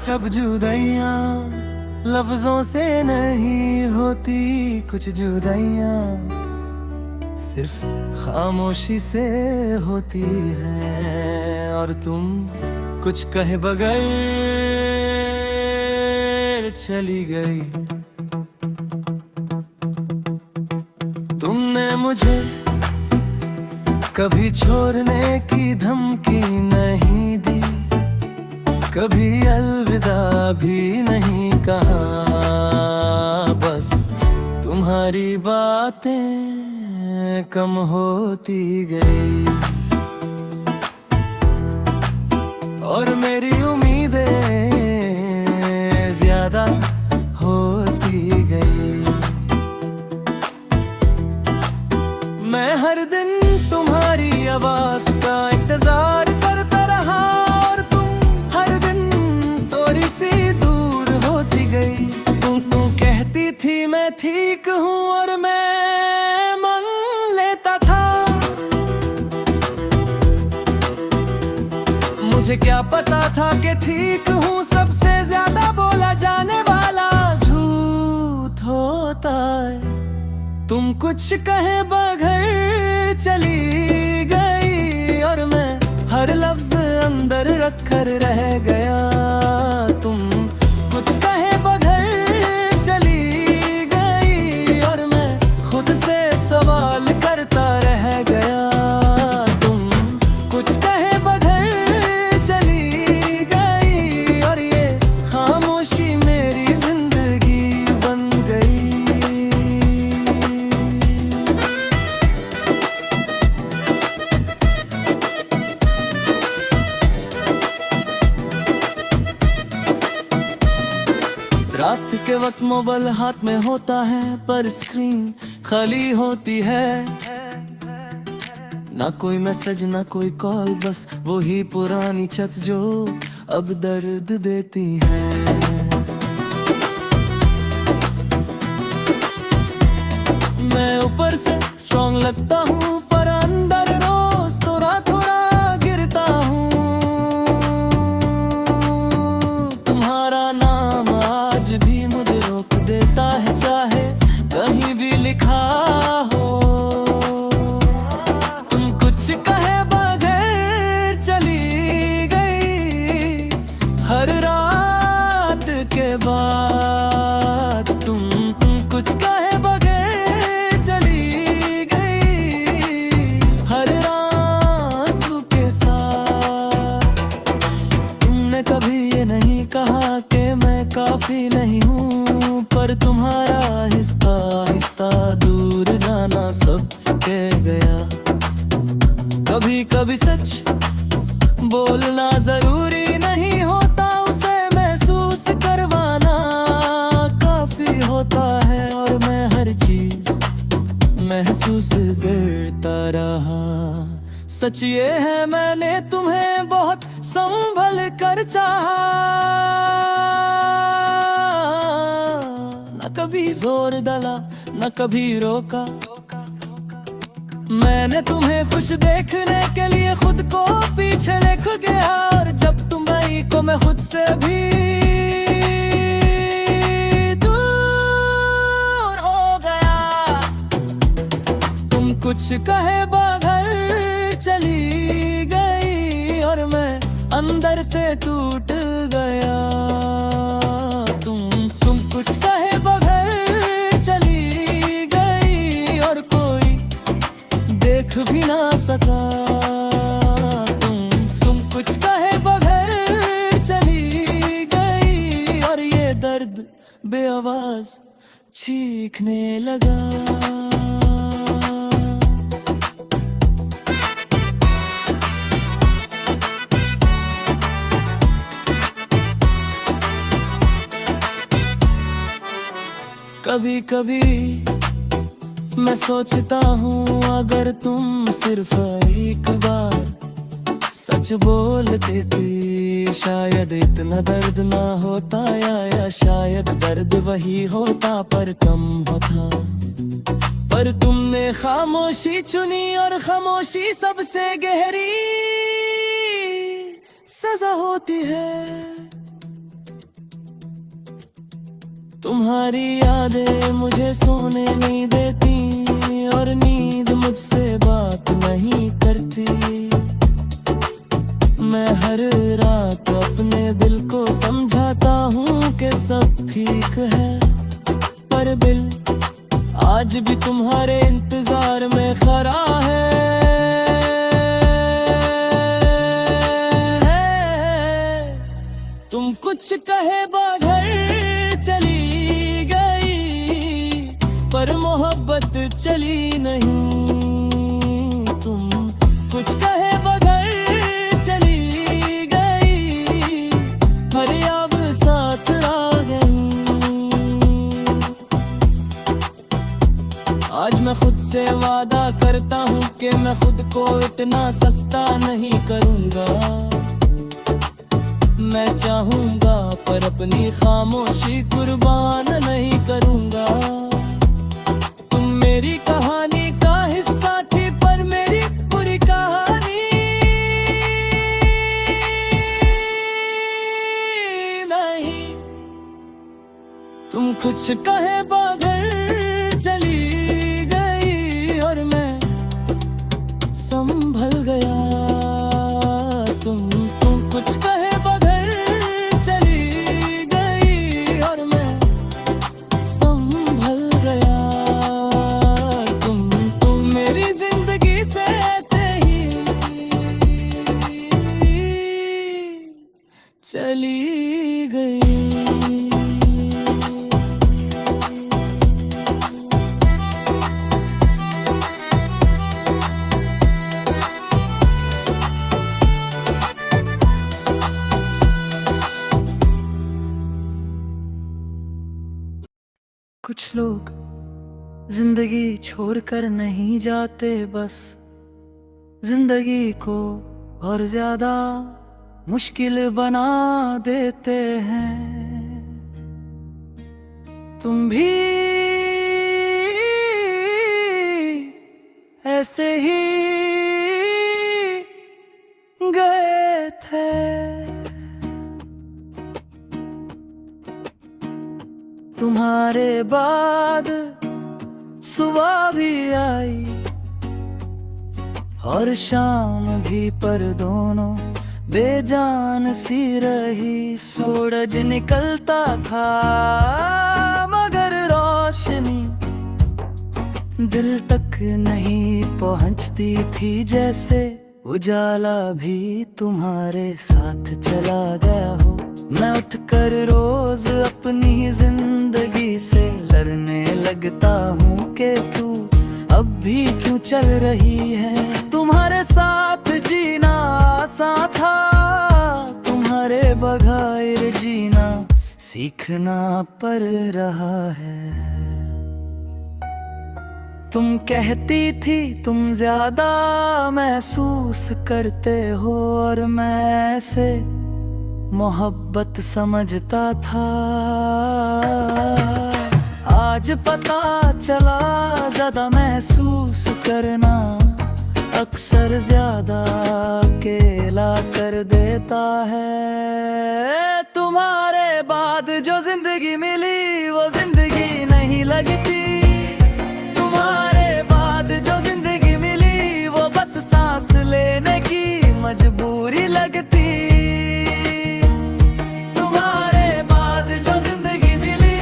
सब जुदाइयाँ लफ्जों से नहीं होती, कुछ जुदाइयाँ सिर्फ खामोशी से होती है। और तुम कुछ कहे बगैर चली गई। तुमने मुझे कभी छोड़ने की धमकी नहीं दी, कभी अलविदा भी नहीं कहा। बस तुम्हारी बातें कम होती गई और मेरी उम्मीदें ज्यादा होती गई। मैं हर दिन तुम्हारी आवाज का इंतजार करता रहा और तुम हर दिन थोड़ी सी दूर होती गई। तुम कहती थी मैं ठीक हूँ और मैं मान लेता था। मुझे क्या पता था कि ठीक हूँ सबसे ज्यादा बोला जाने वाला झूठ होता है। तुम कुछ कहे बगैर चली गई और मैं हर लफ्ज अंदर रखकर रह गया। तुम कुछ कहे बगैर चली गई और मैं खुद से सवाल करता रह गया। तुम कुछ कहे बगैर चली गई और ये खामोशी मेरी जिंदगी बन गई। रात के वक्त मोबाइल हाथ में होता है पर स्क्रीन खाली होती है। ना कोई मैसेज ना कोई कॉल, बस वही पुरानी छत जो अब दर्द देती है। मैं ऊपर से स्ट्रॉन्ग लगता हूँ पर अंदर रोज थोड़ा थोड़ा गिरता हूँ। तुम्हारा नाम आज भी मुझे रोक देता है, चाहे कहीं भी लिखा हो। तुम कुछ कहे बगैर चली गई हर रात के बाद। तुम कुछ कहे बगैर चली गई हर आंसू के साथ। तुमने कभी ये नहीं कहा कि मैं काफी नहीं हूँ, पर तुम्हारा आहिस्ता आहिस्ता दूर जाना सब कह गया। कभी कभी सच बोलना जरूरी नहीं होता, उसे महसूस करवाना काफी होता है। और मैं हर चीज महसूस करता रहा। सच ये है मैंने तुम्हें बहुत संभल कर चाहा। न कभी जोर डाला न कभी रोका। मैंने तुम्हें खुश देखने के लिए खुद को पीछे लिख गया और जब तुम आई को मैं खुद से भी दूर हो गया। तुम कुछ कहे बगैर चली गई और मैं अंदर से टूट गया। तुम कुछ कहे बगैर चली गई और कोई देख भी ना सका। तुम कुछ कहे बगैर चली गई और ये दर्द बेआवाज चीखने लगा। कभी कभी मैं सोचता हूँ अगर तुम सिर्फ एक बार सच बोलते थे शायद इतना दर्द ना होता, या शायद दर्द वही होता पर कम होता। पर तुमने खामोशी चुनी और खामोशी सबसे गहरी सजा होती है। तुम्हारी यादें मुझे सोने नहीं देती और नींद मुझसे बात नहीं करती। मैं हर रात अपने दिल को समझाता हूँ कि सब ठीक है, पर दिल आज भी तुम्हारे इंतजार में खड़ा है। तुम कुछ कहे बगैर चली गई, पर मोहब्बत चली नहीं। तुम कुछ कहे बगैर चली गई, पर अब साथ आ गई। आज मैं खुद से वादा करता हूँ कि मैं खुद को इतना सस्ता नहीं करूँगा। मैं चाहूँगा पर अपनी खामोशी कुर्बान नहीं करूँगा। तुम मेरी कहानी का हिस्सा थी, पर मेरी पूरी कहानी नहीं। तुम कुछ कहे बगैर चली गई और मैं संभल गया। तुम कुछ कहे चली गई। कुछ लोग जिंदगी छोड़कर नहीं जाते, बस जिंदगी को और ज्यादा मुश्किल बना देते हैं। तुम भी ऐसे ही गए थे। तुम्हारे बाद सुबह भी आई और शाम भी, पर दोनों बेजान सी रही। सूरज निकलता था मगर रोशनी दिल तक नहीं पहुंचती थी। जैसे उजाला भी तुम्हारे साथ चला गया हो। मैं उठकर रोज अपनी जिंदगी से लड़ने लगता हूँ कि तू अब भी क्यों चल रही है। तुम्हारे साथ जीना आसान था, तुम्हारे बगैर जीना सीखना पड़ रहा है। तुम कहती थी तुम ज्यादा महसूस करते हो और मैं ऐसे मोहब्बत समझता था। आज पता चला ज्यादा महसूस करना अक्सर ज्यादा अकेला कर देता है। तुम्हारे बाद जो जिंदगी मिली वो जिंदगी नहीं लगती। तुम्हारे बाद जो जिंदगी मिली वो बस सांस लेने की मजबूरी लगती। तुम्हारे बाद जो जिंदगी मिली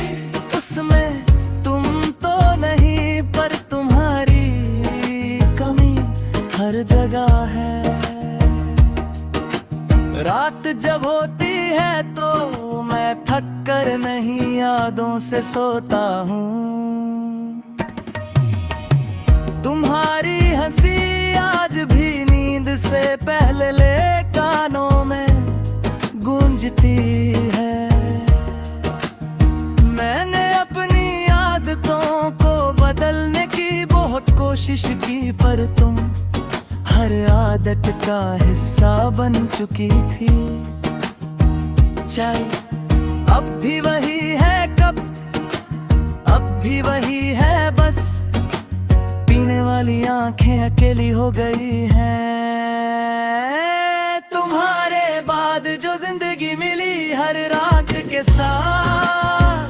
उसमें तुम तो नहीं, पर तुम्हारी कमी हर जगह है। रात जब होती है तो मैं थक कर नहीं यादों से सोता हूँ। तुम्हारी हंसी आज भी नींद से पहले कानों में गूंजती है। मैंने अपनी आदतों को बदलने की बहुत कोशिश की, पर तुम हर आदत का हिस्सा बन चुकी थी। चाय अब भी वही है, कप अब भी वही है, बस पीने वाली आंखें अकेली हो गई हैं। तुम्हारे बाद जो जिंदगी मिली हर रात के साथ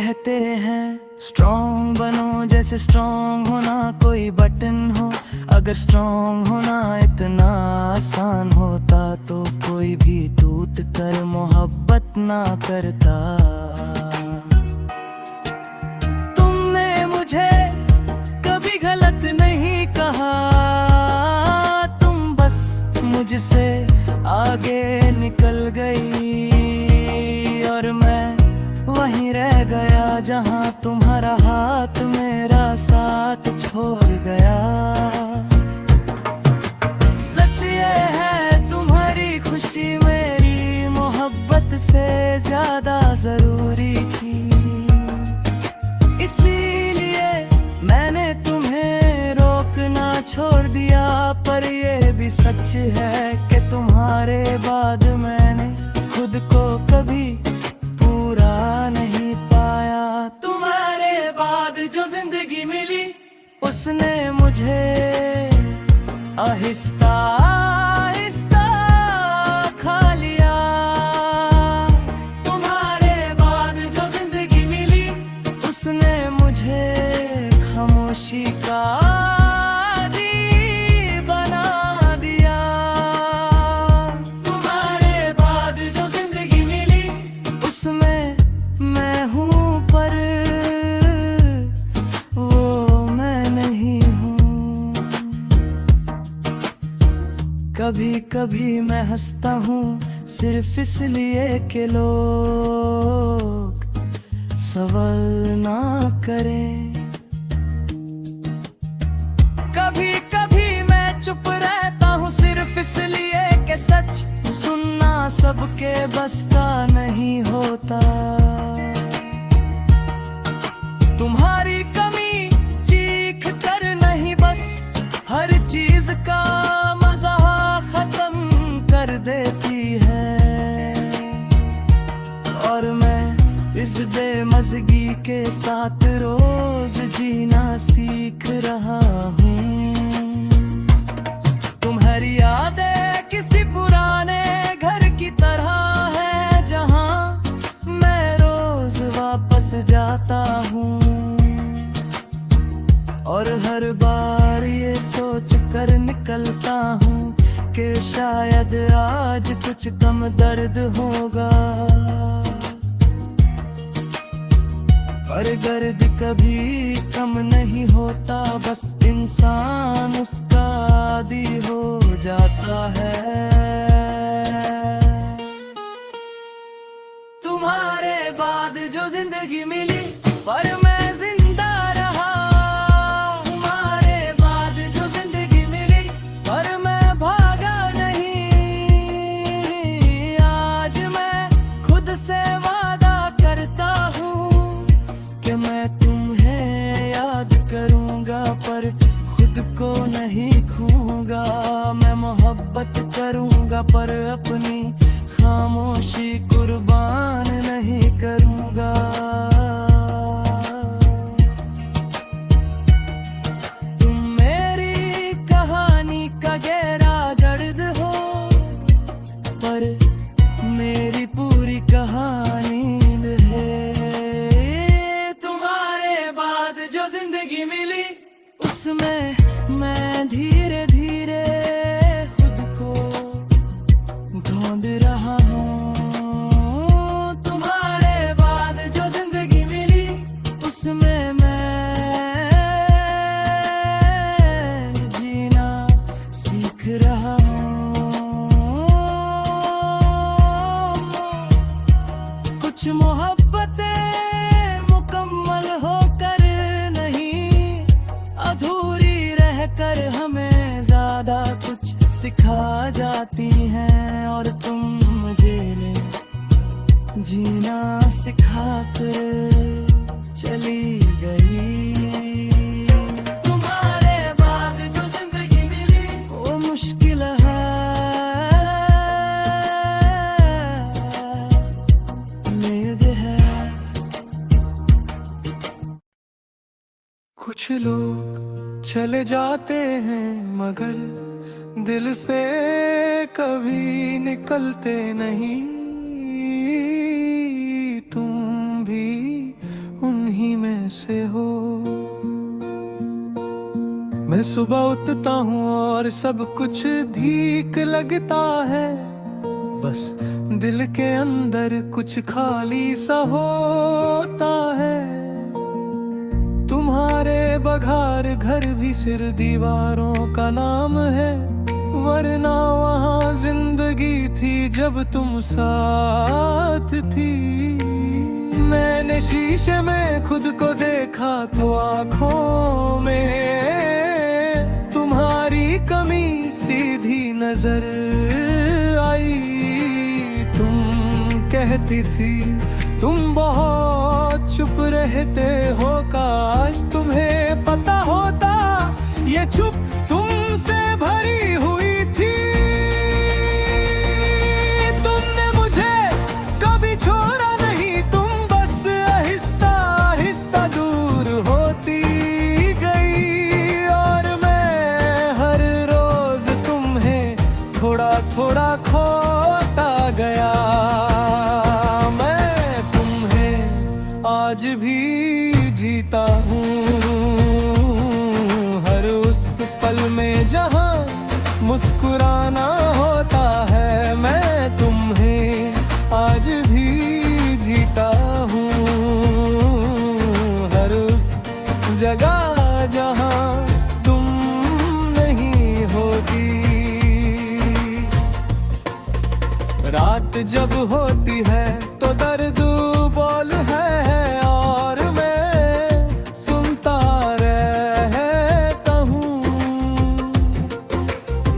कहते हैं स्ट्रॉन्ग बनो, जैसे स्ट्रॉन्ग होना कोई बटन हो। अगर स्ट्रॉन्ग होना इतना आसान होता तो कोई भी टूट कर मोहब्बत ना करता। तुमने मुझे कभी गलत नहीं कहा, तुम बस मुझसे आगे निकल गई और मैं वहीं रह गया जहां तुम्हारा हाथ मेरा साथ छोड़ गया। सच ये है तुम्हारी खुशी मेरी मोहब्बत से ज्यादा जरूरी थी, इसीलिए मैंने तुम्हें रोकना छोड़ दिया। पर ये भी सच है कि तुम्हारे बाद मैंने खुद को कभी पूरा नहीं पाया। तुम्हारे बाद जो जिंदगी मिली उसने मुझे आहिस्ता आहिस्ता खा लिया। तुम्हारे बाद जो जिंदगी मिली उसने मुझे खामोशी का आदी बना दिया। तुम्हारे बाद जो जिंदगी मिली उसमें मैं हूँ पर वो मैं नहीं हूँ। कभी कभी मैं हंसता हूँ सिर्फ इसलिए कि लोग सवाल ना करें। कभी कभी मैं चुप रहता हूँ सिर्फ इसलिए कि सच सुनना सबके बस का नहीं होता। तुम्हारी कमी चीख कर नहीं बस हर चीज का मजा खत्म कर देती है। और मैं इस बेमज़गी के साथ रोज जीना सीख रहा हूँ। तुम्हारी यादें किसी पुराने घर की तरह है जहाँ मैं रोज वापस जाता हूँ। और हर बार ये सोच कर निकलता हूँ कि शायद आज कुछ कम दर्द होगा। पर दर्द कभी कम नहीं होता, बस इंसान उसका आदी हो जाता है। तुम्हारे बाद जो जिंदगी मिली पर मैं जिंदा रहा। तुम्हारे बाद जो जिंदगी मिली पर मैं भागा नहीं। आज मैं खुद से वादा करता हूँ कि मैं तुम्हें याद करूंगा पर खुद को नहीं खूंगा। मैं मोहब्बत करूंगा पर अपनी खामोशी कुर्बान नहीं करूंगा। तुम मेरी कहानी का गहरा दर्द हो पर मेरी पूरी कहानी है। तुम्हारे बाद जो जिंदगी मिली उसमें मैं धीरे धीरे खुद को ढूंढ रहा हूँ। तुम्हारे बाद जो जिंदगी मिली उसमें मैं जीना सीख रहा हूँ। कुछ मोहब्बतें मुकम्मल होकर नहीं, अधूरी रहकर हमें ज्यादा कुछ सिखा जाती हैं। और तुम मुझे जीना सिखा कर चली गई। तुम्हारे बाद जो जिंदगी मिली वो मुश्किल है, उम्मीद है। कुछ लोग चले जाते हैं मगर दिल से कभी निकलते नहीं। तुम भी से हो। मैं सुबह उठता हूँ और सब कुछ ठीक लगता है, बस दिल के अंदर कुछ खाली सा होता है। तुम्हारे बघार घर भी सिर्फ दीवारों का नाम है, वरना वहाँ जिंदगी थी जब तुम साथ थी। मैंने शीशे में खुद को देखा तो आँखों में तुम्हारी कमी सीधी नजर आई। तुम कहती थी तुम बहुत चुप रहते हो, काश तुम्हें पता होता ये चुप तुमसे भरी हुई थी। तुमने मुझे कभी छोड़ा नहीं, तुम बस आहिस्ता आहिस्ता दूर होती गई, और मैं हर रोज तुम्हें थोड़ा थोड़ा खोता गया। मैं तुम्हें आज भी जीता हूँ, हर उस पल में जहाँ मुस्कुराना होता है। मैं तुम्हें आज भी जीता हूँ, हर उस जगह जहाँ तुम नहीं होती। रात जब होती है तो दर्द बोल है, और मैं सुनता रहता हूँ।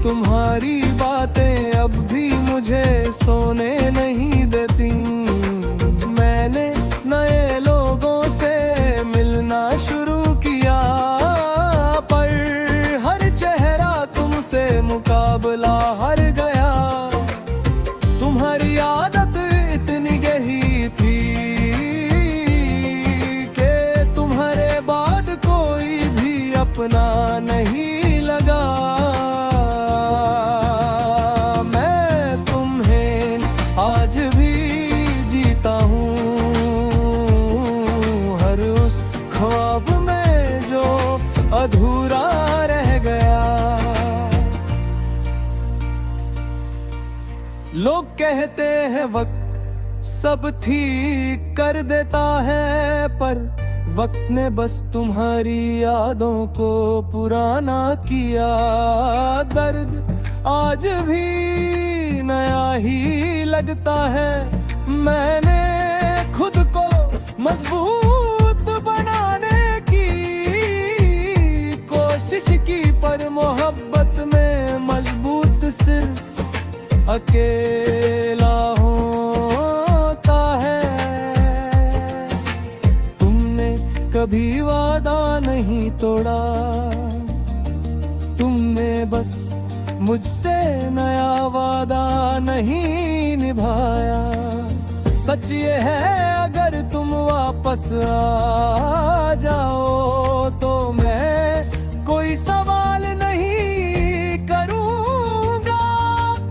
तुम्हारी बातें अब भी मुझे सोने नहीं देती। मैंने नए लोगों से मिलना शुरू किया, पर हर चेहरा तुमसे मुकाबला हार गया। तुम्हारी आदत इतनी गही थी कि तुम्हारे बाद कोई भी अपना नहीं लगा। मैं तुम्हें आज भी जीता हूँ, हर उस ख्वाब में जो अधूरा रह गया। लोग कहते हैं वक्त सब ठीक कर देता है, पर वक्त ने बस तुम्हारी यादों को पुराना किया। दर्द आज भी नया ही लगता है। मैंने खुद को मजबूत बनाने की कोशिश की, पर मोहब्बत में मजबूत सिर्फ अकेला होता है। तुमने कभी वादा नहीं तोड़ा, तुमने बस मुझसे नया वादा नहीं निभाया। सच ये है अगर तुम वापस आ जाओ तो मैं कोई सवाल नहीं करूंगा,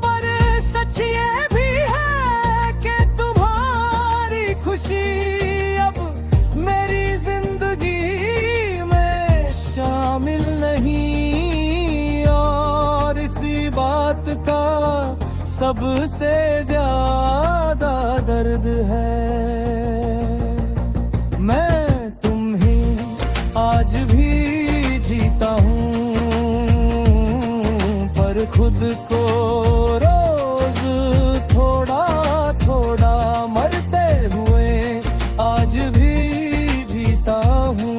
पर सच ये भी है कि तुम्हारी खुशी अब मेरी जिंदगी में शामिल नहीं। और इसी बात का सबसे ज्यादा दर्द है। मैं तुम्हें आज भी जीता हूँ, पर खुद को रोज थोड़ा थोड़ा मरते हुए आज भी जीता हूँ।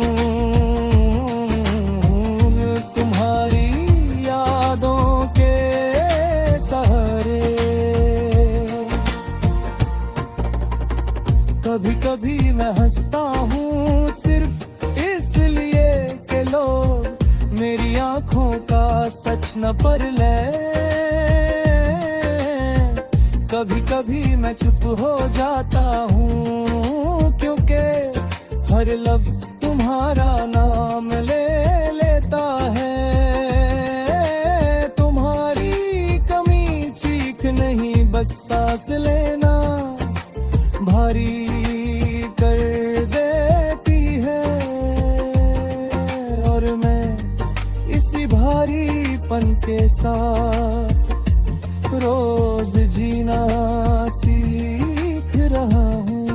तुम्हारी यादों के सहारे कभी कभी मैं हंसता हूँ सिर्फ इसलिए कि लोग मेरी आंखों का सच न पढ़ ले। कभी कभी मैं चुप हो जाता हूँ क्योंकि हर लफ्ज तुम्हारा नाम ले लेता है। तुम्हारी कमी चीख नहीं बस सांस लेना भारी कर देती है। भारीपन के साथ रोज जीना सीख रहा हूँ।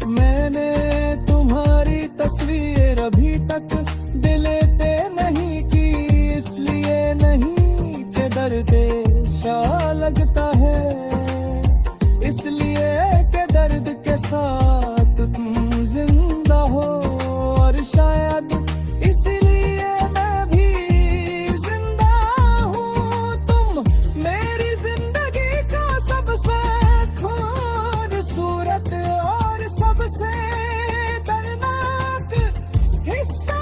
मैंने तुम्हारी तस्वीर अभी तक डिलीट नहीं की, इसलिए नहीं कि दर्द सा लगता है, इसलिए कि दर्द के साथ तुम जिंदा हो। और शायद इसलिए मैं भी जिंदा हूँ। तुम मेरी जिंदगी का सबसे खूबसूरत और सबसे दर्दनाक हिस्सा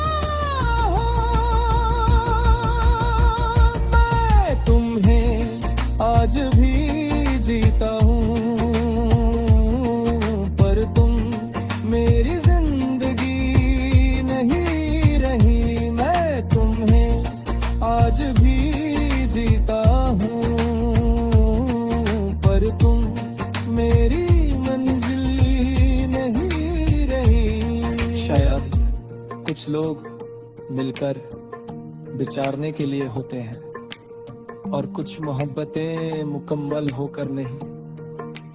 हो। मैं तुम्हें आज भी जीता हूँ, पर तुम मेरी जिंदगी नहीं रही। मैं तुम्हें आज भी जीता हूँ, पर तुम मेरी मंजिल नहीं रही। शायद कुछ लोग मिलकर विचारने के लिए होते हैं, और कुछ मोहब्बतें मुकम्मल होकर नहीं,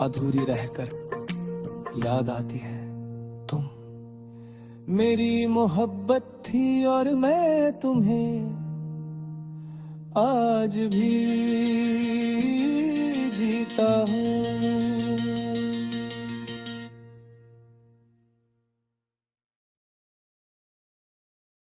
अधूरी रहकर याद आती है तुम। मेरी मोहब्बत थी और मैं तुम्हें आज भी जीता हूँ।